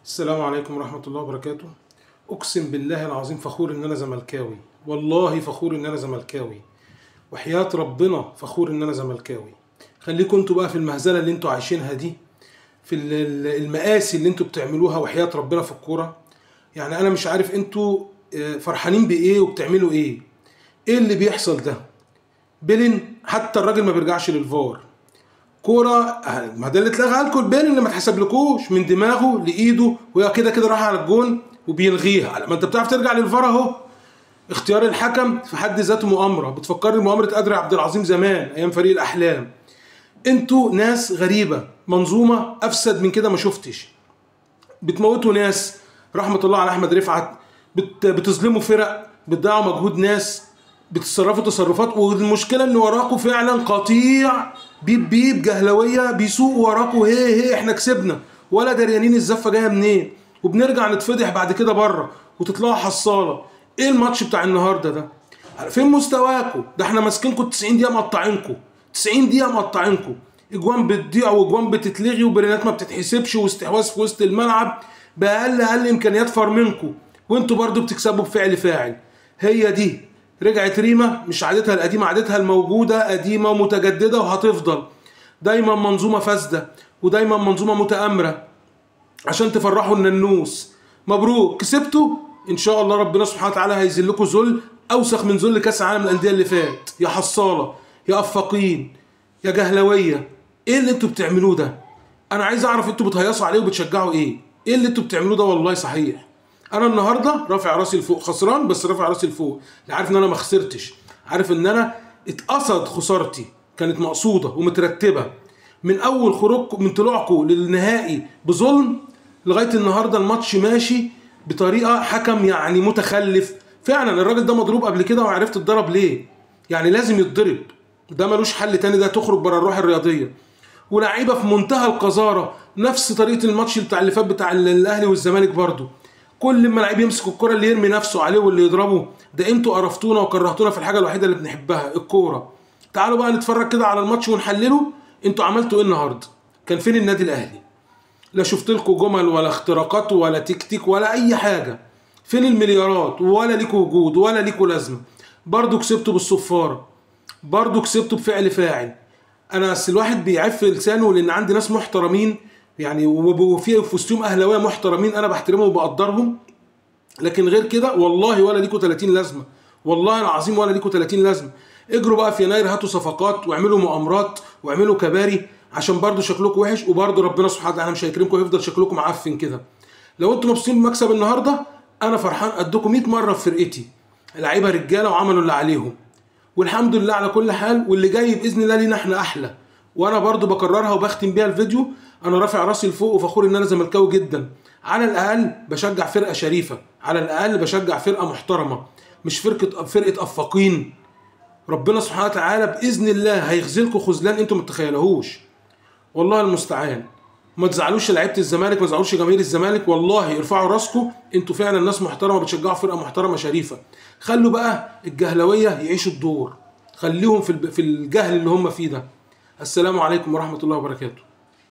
السلام عليكم ورحمة الله وبركاته. أقسم بالله العظيم فخور إن أنا زملكاوي، والله فخور إن أنا زملكاوي، وحياة ربنا فخور إن أنا زملكاوي. خليكم انتوا بقى في المهزلة اللي انتوا عايشينها دي، في المآسي اللي انتوا بتعملوها، وحياة ربنا في الكورة. يعني أنا مش عارف انتوا فرحانين بإيه وبتعملوا إيه؟ إيه اللي بيحصل ده؟ بيلين حتى الراجل ما بيرجعش للفار. كوره ما ده اللي اتلغى لكم، البيل اللي ما اتحسبلكوش من دماغه لايده، وهي كده كده راح على الجون وبيلغيها. ما انت بتعرف ترجع للفار اهو. اختيار الحكم في حد ذاته مؤامره، بتفكرني مؤامره قادر عبد العظيم زمان ايام فريق الاحلام. انتوا ناس غريبه، منظومه افسد من كده ما شفتش. بتموتوا ناس، رحمه الله على احمد رفعت، بتظلموا فرق، بتضيعوا مجهود ناس، بتتصرفوا تصرفات. والمشكله ان وراكوا فعلا قطيع بيب بيب جهلويه بيسوقوا وراكوا. هي احنا كسبنا ولا دريانين الزفه جايه منين، وبنرجع نتفضح بعد كده بره وتطلعوا حصاله. ايه الماتش بتاع النهارده ده؟ فين مستواكم ده؟ احنا ماسكينكم 90 دقيقه مقطعينكم، 90 دقيقه مقطعينكم. اجوان بتضيع واجوان بتتلغي وبرينات ما بتتحسبش واستحواذ في وسط الملعب باقل امكانيات فرمنكم، وانتوا برضو بتكسبوا بفعل فاعل. هي دي رجعت ريما، مش عادتها القديمه، عادتها الموجوده قديمه ومتجدده وهتفضل دايما منظومه فاسده ودايما منظومه متآمره عشان تفرحوا الننوس. مبروك كسبتوا، ان شاء الله ربنا سبحانه وتعالى هيذلكوا ذل اوسخ من ذل كاس العالم للانديه اللي فات. يا حصاله، يا افاقين، يا جهلويه، ايه اللي انتوا بتعملوه ده؟ انا عايز اعرف انتوا بتهيصوا عليه وبتشجعوا ايه؟ ايه اللي انتوا بتعملوه ده؟ والله صحيح انا النهارده رافع راسي لفوق، خسران بس رافع راسي لفوق، عارف ان انا ما خسرتش، عارف ان انا اتقصد خسارتي، كانت مقصوده ومترتبه من اول خروجكم، من طلوعكم للنهائي بظلم لغايه النهارده. الماتش ماشي بطريقه حكم يعني متخلف فعلا. الراجل ده مضروب قبل كده وعرفت اتضرب ليه، يعني لازم يتضرب، ده ملوش حل تاني، ده تخرج بره الروح الرياضيه. ولاعيبه في منتهى القذاره، نفس طريقه الماتش بتاع اللي فات بتاع الاهلي والزمالك برضو. كل ما لعيب يمسك الكرة اللي يرمي نفسه عليه واللي يضربه. ده انتوا قرفتونا وكرهتونا في الحاجه الوحيده اللي بنحبها، الكوره. تعالوا بقى نتفرج كده على الماتش ونحلله. انتوا عملتوا ايه النهارده؟ كان فين النادي الاهلي؟ لا شفت لكم جمل ولا اختراقات ولا تكتيك ولا اي حاجه. فين المليارات؟ ولا ليكوا وجود ولا ليكوا لازمه. برضو كسبتوا بالصفاره، برضو كسبتوا بفعل فاعل. انا بس الواحد بيعف لسانه لان عندي ناس محترمين يعني، وفي وسطهم اهلاويه محترمين انا بحترمهم وبقدرهم، لكن غير كده والله ولا ليكوا 30 لازمه، والله العظيم ولا ليكوا 30 لازمه. اجروا بقى في يناير، هاتوا صفقات واعملوا مؤامرات واعملوا كباري عشان برضو شكلكم وحش، وبرضو ربنا سبحانه وتعالى مش هيكرمكم ويفضل شكلكم معفن كده. لو انتم مبسوطين بمكسب النهارده انا فرحان قدكم 100 مره في فرقتي. لعيبه رجاله وعملوا اللي عليهم، والحمد لله على كل حال. واللي جاي باذن الله لينا احنا احلى. وانا برضو بكررها وبختم بيها الفيديو، انا رافع راسي لفوق وفخور ان انا زملكاوي جدا. على الاقل بشجع فرقه شريفه، على الاقل بشجع فرقه محترمه، مش فرقه افاقين. ربنا سبحانه وتعالى باذن الله هيخذلكم خذلان انتم ما تتخيلوهوش، والله المستعان. ما تزعلوش لعيبه الزمالك، ما تزعلوش جماهير الزمالك، والله ارفعوا راسكم، انتوا فعلا ناس محترمه بتشجعوا فرقه محترمه شريفه. خلوا بقى الجهلويه يعيشوا الدور، خليهم في الجهل اللي هم فيه ده. السلام عليكم ورحمه الله وبركاته.